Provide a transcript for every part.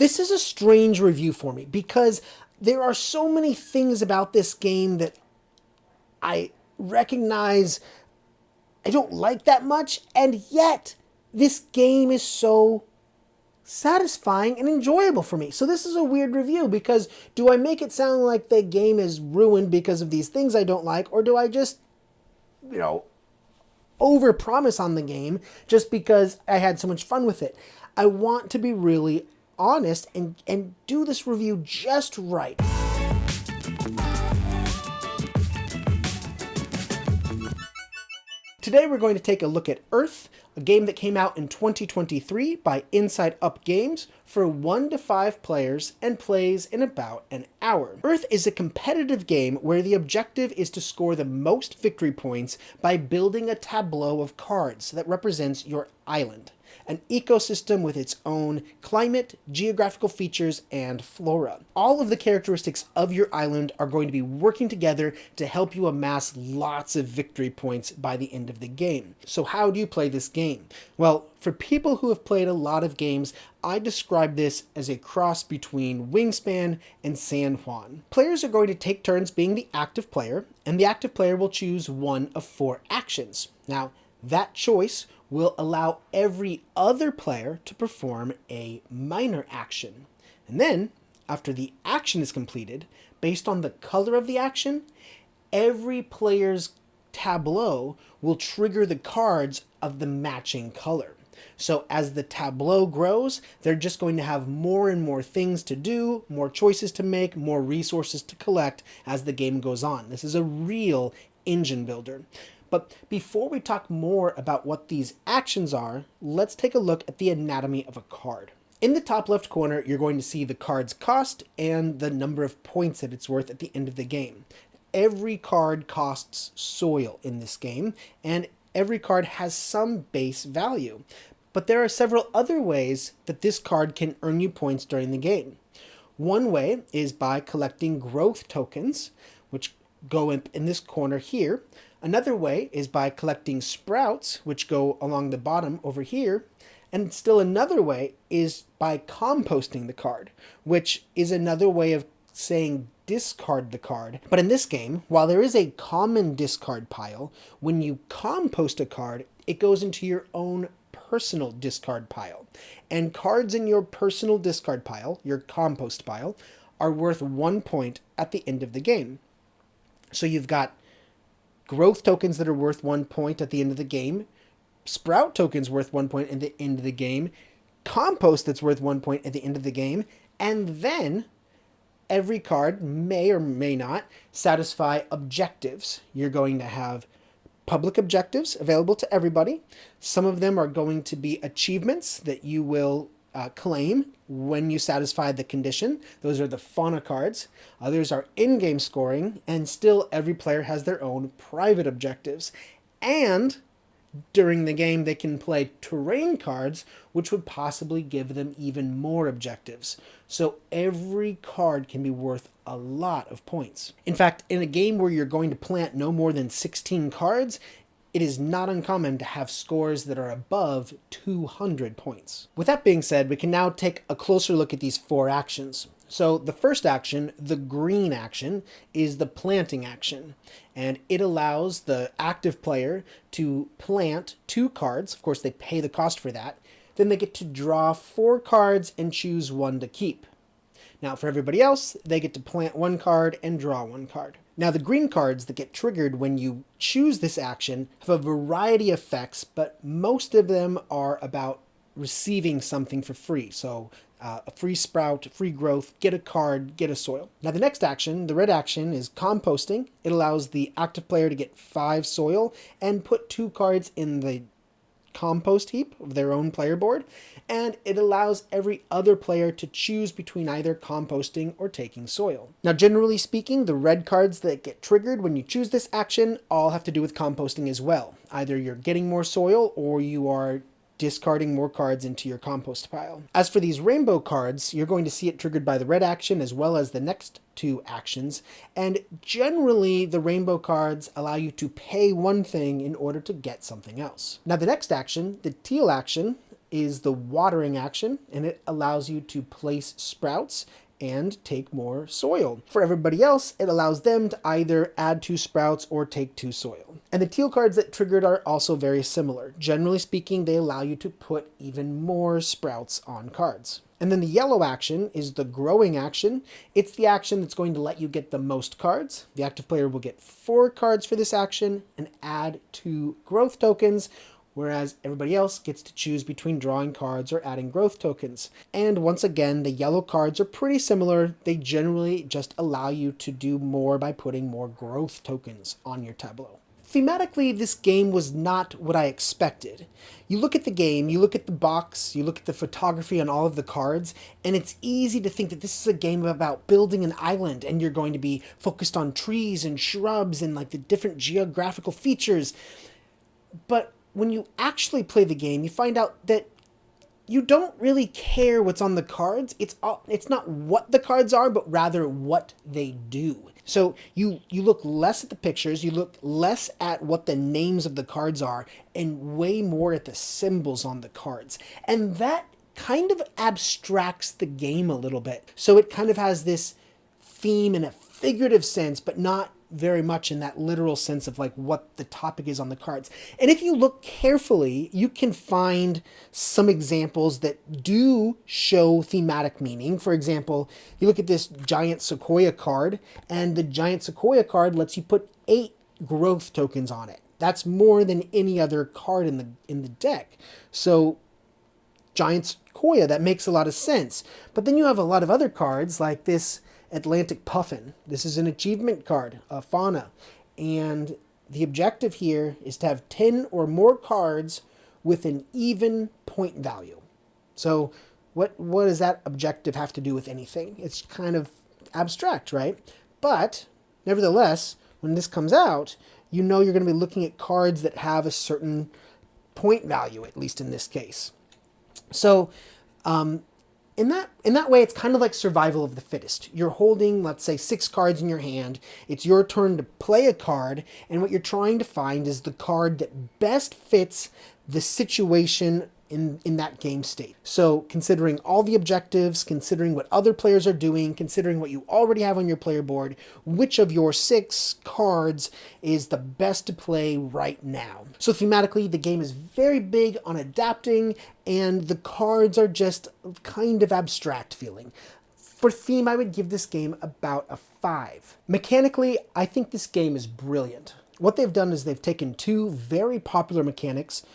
This is a strange review for me because there are so many things about this game that I recognize I don't like that much, and yet this game is so satisfying and enjoyable for me. So this is a weird review because do I make it sound like the game is ruined because of these things I don't like, or do I just, overpromise on the game just because I had so much fun with it? I want to be really honest and do this review just right. Today we're going to take a look at Earth, a game that came out in 2023 by Inside Up Games for 1 to 5 players and plays in about an hour. Earth is a competitive game where the objective is to score the most victory points by building a tableau of cards that represents your island, an ecosystem with its own climate, geographical features, and flora. All of the characteristics of your island are going to be working together to help you amass lots of victory points by the end of the game. So how do you play this game? Well, for people who have played a lot of games, I describe this as a cross between Wingspan and San Juan. Players are going to take turns being the active player, and the active player will choose one of 4 actions. Now, that choice will allow every other player to perform a minor action. And then, after the action is completed, based on the color of the action, every player's tableau will trigger the cards of the matching color. So as the tableau grows, they're just going to have more and more things to do, more choices to make, more resources to collect as the game goes on. This is a real engine builder. But before we talk more about what these actions are, let's take a look at the anatomy of a card. In the top left corner, you're going to see the card's cost and the number of points that it's worth at the end of the game. Every card costs soil in this game, and every card has some base value. But there are several other ways that this card can earn you points during the game. One way is by collecting growth tokens, which go in this corner here. Another way is by collecting sprouts, which go along the bottom over here. And still another way is by composting the card, which is another way of saying discard the card. But in this game, while there is a common discard pile, when you compost a card, it goes into your own personal discard pile. And cards in your personal discard pile, your compost pile, are worth 1 point at the end of the game. So you've got growth tokens that are worth 1 point at the end of the game, sprout tokens worth 1 point at the end of the game, compost that's worth 1 point at the end of the game, and then every card may or may not satisfy objectives. You're going to have public objectives available to everybody. Some of them are going to be achievements that you will claim when you satisfy the condition. Those are the fauna cards. Others are in-game scoring, and still every player has their own private objectives. And during the game, they can play terrain cards, which would possibly give them even more objectives. So every card can be worth a lot of points. In fact, in a game where you're going to plant no more than 16 cards, it is not uncommon to have scores that are above 200 points. With that being said, we can now take a closer look at these 4 actions. So the first action, the green action, is the planting action. And it allows the active player to plant 2 cards. Of course, they pay the cost for that. Then they get to draw 4 cards and choose 1 to keep. Now for everybody else, they get to plant 1 card and draw 1 card. Now the green cards that get triggered when you choose this action have a variety of effects, but most of them are about receiving something for free. So a free sprout, free growth, get a card, get a soil. Now the next action, the red action, is composting. It allows the active player to get 5 soil and put 2 cards in the compost heap of their own player board, and it allows every other player to choose between either composting or taking soil. Now generally speaking, the red cards that get triggered when you choose this action all have to do with composting as well. Either you're getting more soil or you are discarding more cards into your compost pile. As for these rainbow cards, you're going to see it triggered by the red action as well as the next 2 actions, and generally the rainbow cards allow you to pay one thing in order to get something else. Now the next action, the teal action, is the watering action, and it allows you to place sprouts and take more soil. For everybody else, it allows them to either add 2 sprouts or take 2 soil. And the teal cards that triggered are also very similar. Generally speaking, they allow you to put even more sprouts on cards. And then the yellow action is the growing action. It's the action that's going to let you get the most cards. The active player will get 4 cards for this action and add 2 growth tokens, whereas everybody else gets to choose between drawing cards or adding growth tokens. And once again, the yellow cards are pretty similar. They generally just allow you to do more by putting more growth tokens on your tableau. Thematically, this game was not what I expected. You look at the game, you look at the box, you look at the photography on all of the cards, and it's easy to think that this is a game about building an island and you're going to be focused on trees and shrubs and like the different geographical features. But when you actually play the game, you find out that you don't really care what's on the cards. It's not what the cards are, but rather what they do. So you look less at the pictures, you look less at what the names of the cards are, and way more at the symbols on the cards. And that kind of abstracts the game a little bit. So it kind of has this theme in a figurative sense, but not very much in that literal sense of like what the topic is on the cards. And if you look carefully, you can find some examples that do show thematic meaning. For example, you look at this giant sequoia card, and the giant sequoia card lets you put 8 growth tokens on it. That's more than any other card in the deck. So giant sequoia, that makes a lot of sense. But then you have a lot of other cards like this Atlantic Puffin. This is an achievement card, a fauna. And the objective here is to have 10 or more cards with an even point value. So what does that objective have to do with anything? It's kind of abstract, right? But nevertheless, when this comes out, you know you're going to be looking at cards that have a certain point value, at least in this case. So in that way, it's kind of like survival of the fittest. You're holding, let's say, 6 cards in your hand. It's your turn to play a card, and what you're trying to find is the card that best fits the situation in that game state. So considering all the objectives, considering what other players are doing, considering what you already have on your player board, which of your 6 cards is the best to play right now. So thematically, the game is very big on adapting, and the cards are just kind of abstract feeling. For theme, I would give this game about a 5. Mechanically, I think this game is brilliant. What they've done is they've taken 2 very popular mechanics,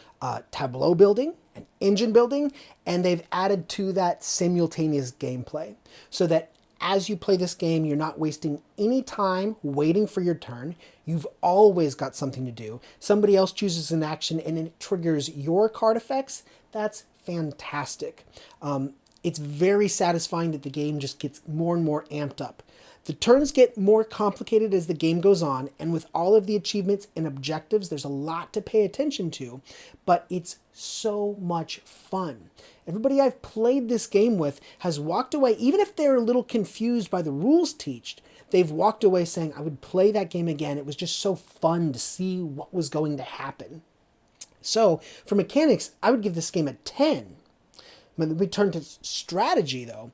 tableau building and engine building, and they've added to that simultaneous gameplay so that as you play this game, you're not wasting any time waiting for your turn. You've always got something to do. Somebody else chooses an action and it triggers your card effects. That's fantastic. It's very satisfying that the game just gets more and more amped up. The turns get more complicated as the game goes on, and with all of the achievements and objectives, there's a lot to pay attention to, but it's so much fun. Everybody I've played this game with has walked away, even if they're a little confused by the rules teached, they've walked away saying, I would play that game again. It was just so fun to see what was going to happen. So, for mechanics, I would give this game a 10. When we turn to strategy, though,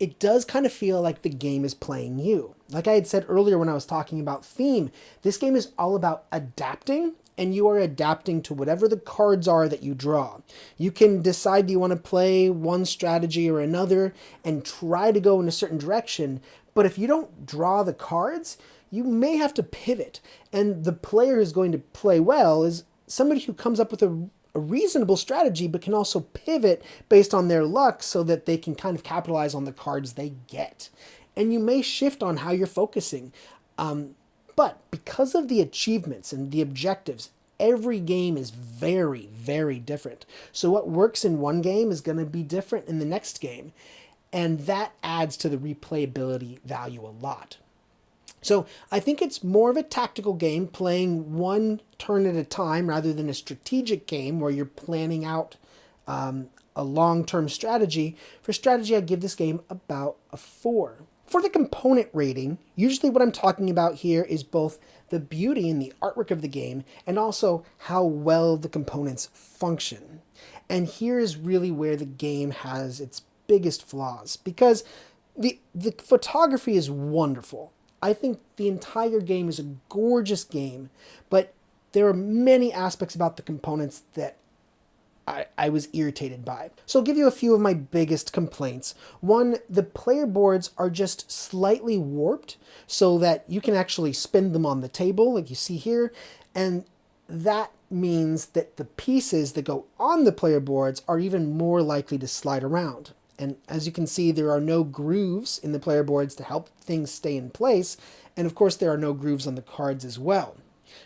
it does kind of feel like the game is playing you. Like I had said earlier when I was talking about theme, this game is all about adapting, and you are adapting to whatever the cards are that you draw. You can decide you want to play one strategy or another and try to go in a certain direction, but if you don't draw the cards, you may have to pivot. And the player who's going to play well is somebody who comes up with a reasonable strategy, but can also pivot based on their luck so that they can kind of capitalize on the cards they get. And you may shift on how you're focusing. But because of the achievements and the objectives, every game is very, very different. So what works in one game is going to be different in the next game. And that adds to the replayability value a lot. So I think it's more of a tactical game, playing one turn at a time rather than a strategic game where you're planning out a long-term strategy. For strategy, I give this game about a 4. For the component rating, usually what I'm talking about here is both the beauty and the artwork of the game, and also how well the components function. And here is really where the game has its biggest flaws, because the photography is wonderful. I think the entire game is a gorgeous game, but there are many aspects about the components that I was irritated by. So I'll give you a few of my biggest complaints. One, the player boards are just slightly warped so that you can actually spin them on the table like you see here, and that means that the pieces that go on the player boards are even more likely to slide around. And as you can see, there are no grooves in the player boards to help things stay in place, and of course there are no grooves on the cards as well.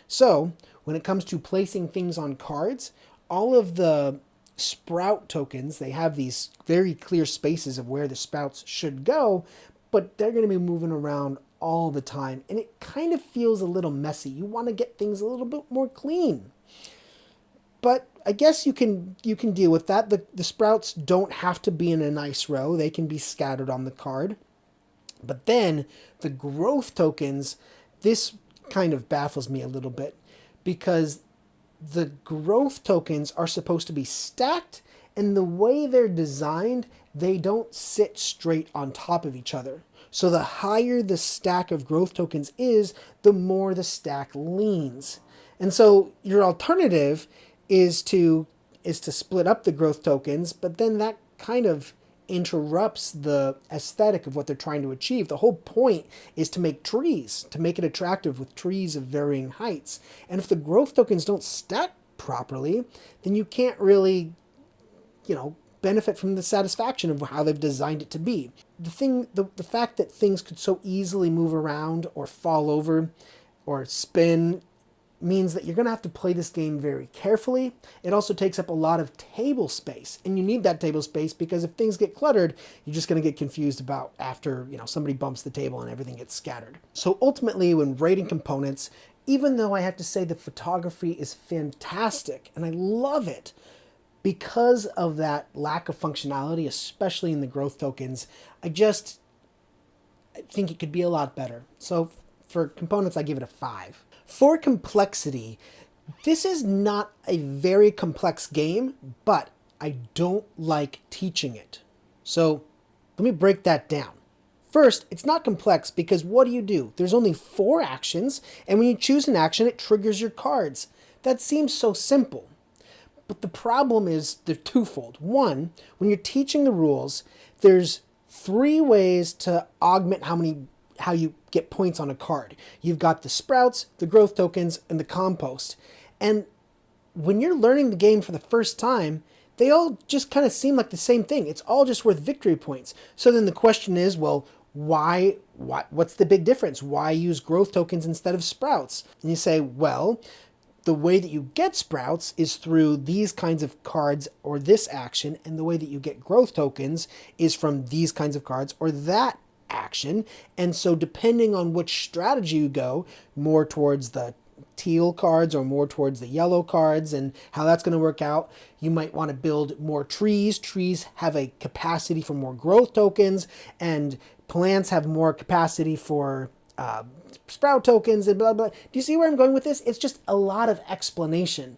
So when it comes to placing things on cards, all of the sprout tokens, they have these very clear spaces of where the sprouts should go, but they're going to be moving around all the time, and it kind of feels a little messy. You want to get things a little bit more clean. But I guess you can deal with that. The sprouts don't have to be in a nice row. They can be scattered on the card. But then the growth tokens, this kind of baffles me a little bit, because the growth tokens are supposed to be stacked, and the way they're designed, they don't sit straight on top of each other. So the higher the stack of growth tokens is, the more the stack leans. And so your alternative is to split up the growth tokens, but then that kind of interrupts the aesthetic of what they're trying to achieve. The whole point is to make trees, to make it attractive with trees of varying heights. And if the growth tokens don't stack properly, then you can't really, benefit from the satisfaction of how they've designed it to be. The fact that things could so easily move around or fall over or spin means that you're going to have to play this game very carefully. It also takes up a lot of table space, and you need that table space because if things get cluttered, you're just going to get confused about after somebody bumps the table and everything gets scattered. So ultimately, when rating components, even though I have to say the photography is fantastic and I love it, because of that lack of functionality, especially in the growth tokens, I think it could be a lot better. So for components, I give it a 5. For complexity, this is not a very complex game, but I don't like teaching it. So let me break that down. First, it's not complex because what do? There's only 4 actions, and when you choose an action, it triggers your cards. That seems so simple. But the problem is they're twofold. One, when you're teaching the rules, there's 3 ways to augment how you get points on a card. You've got the sprouts, the growth tokens, and the compost. And when you're learning the game for the first time, they all just kind of seem like the same thing. It's all just worth victory points. So then the question is, well, what's the big difference? Why use growth tokens instead of sprouts? And you say, well, the way that you get sprouts is through these kinds of cards or this action, and the way that you get growth tokens is from these kinds of cards or that action. And so depending on which strategy you go, more towards the teal cards or more towards the yellow cards and how that's going to work out, you might want to build more trees. Trees have a capacity for more growth tokens, and plants have more capacity for sprout tokens and blah, blah. Do you see where I'm going with this? It's just a lot of explanation.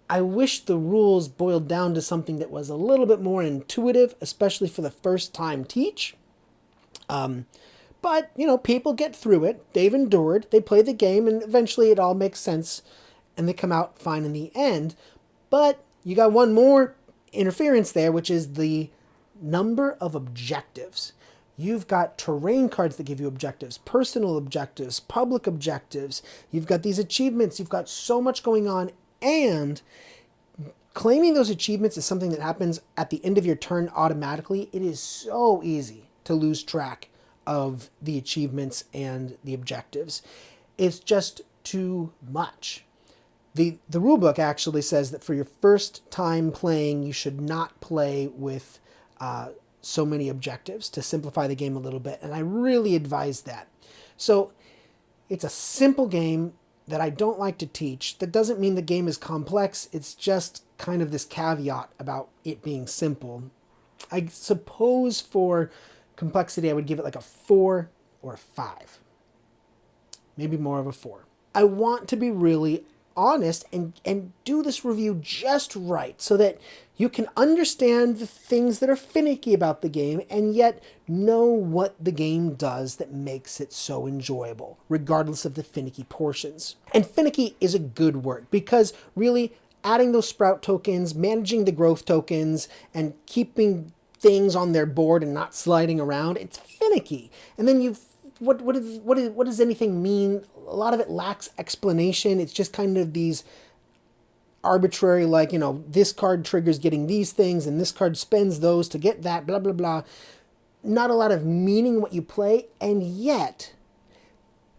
I wish the rules boiled down to something that was a little bit more intuitive, especially for the first time teach. But, people get through it. They've endured. They play the game, and eventually it all makes sense, and they come out fine in the end. But you got one more interference there, which is the number of objectives. You've got terrain cards that give you objectives, personal objectives, public objectives. You've got these achievements. You've got so much going on, and claiming those achievements is something that happens at the end of your turn automatically. It is so easy to lose track of the achievements and the objectives. It's just too much. The rulebook actually says that for your first time playing, you should not play with so many objectives to simplify the game a little bit, and I really advise that. So it's a simple game that I don't like to teach. That doesn't mean the game is complex. It's just kind of this caveat about it being simple. I suppose for complexity, I would give it like a 4 or a 5. Maybe more of a 4. I want to be really honest and do this review just right so that you can understand the things that are finicky about the game and yet know what the game does that makes it so enjoyable, regardless of the finicky portions. And finicky is a good word because really adding those sprout tokens, managing the growth tokens, and keeping things on their board and not sliding around, it's finicky. And then what does anything mean? A lot of it lacks explanation. It's just kind of these arbitrary, like, this card triggers getting these things and this card spends those to get that, blah, blah, blah. Not a lot of meaning what you play, and yet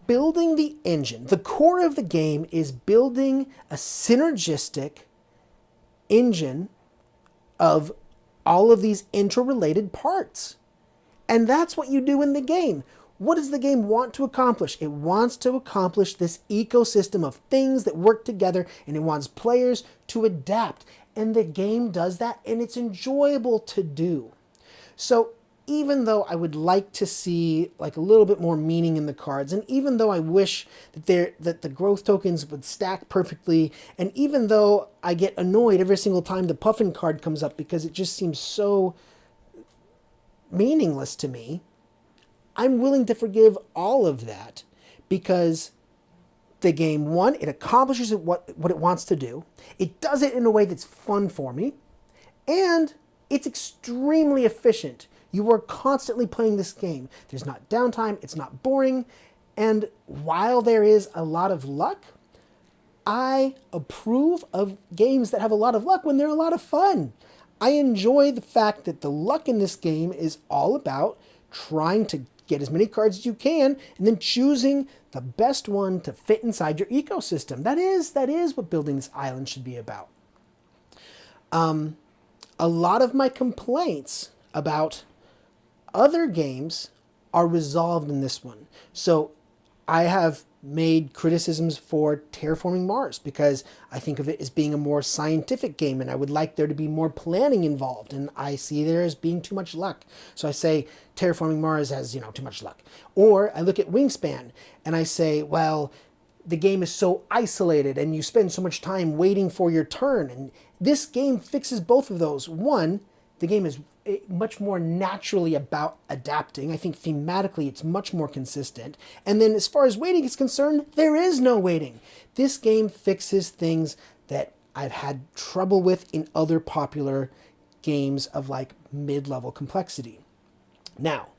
building the engine, the core of the game is building a synergistic engine of all of these interrelated parts. And that's what you do in the game. What does the game want to accomplish? It wants to accomplish this ecosystem of things that work together, and it wants players to adapt. And the game does that, and it's enjoyable to do. So even though I would like to see like a little bit more meaning in the cards, and even though I wish that the growth tokens would stack perfectly, and even though I get annoyed every single time the Puffin card comes up because it just seems so meaningless to me, I'm willing to forgive all of that because the game, one, it accomplishes what it wants to do. It does it in a way that's fun for me, and it's extremely efficient. You are constantly playing this game. There's not downtime, it's not boring, and while there is a lot of luck, I approve of games that have a lot of luck when they're a lot of fun. I enjoy the fact that the luck in this game is all about trying to get as many cards as you can and then choosing the best one to fit inside your ecosystem. That is what building this island should be about. A lot of my complaints about other games are resolved in this one. So I have made criticisms for Terraforming Mars because I think of it as being a more scientific game and I would like there to be more planning involved, and I see there as being too much luck. So I say Terraforming Mars has, too much luck. Or I look at Wingspan and I say, well, the game is so isolated and you spend so much time waiting for your turn, and this game fixes both of those. One, the game is much more naturally about adapting. I think thematically it's much more consistent. And then as far as waiting is concerned, there is no waiting. This game fixes things that I've had trouble with in other popular games of like mid-level complexity. Now,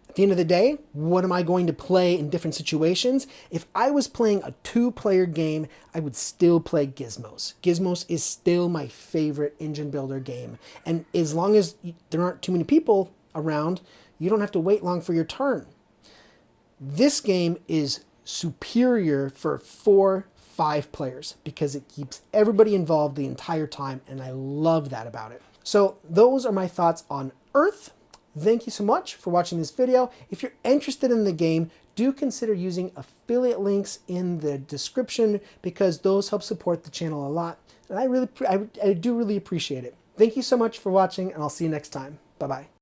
at the end of the day, what am I going to play in different situations? If I was playing a two-player game, I would still play Gizmos. Gizmos is still my favorite engine builder game. And as long as there aren't too many people around, you don't have to wait long for your turn. This game is superior for 4-5 players because it keeps everybody involved the entire time, and I love that about it. So those are my thoughts on Earth. Thank you so much for watching this video. If you're interested in the game, do consider using affiliate links in the description because those help support the channel a lot. And I do really appreciate it. Thank you so much for watching, and I'll see you next time. Bye-bye.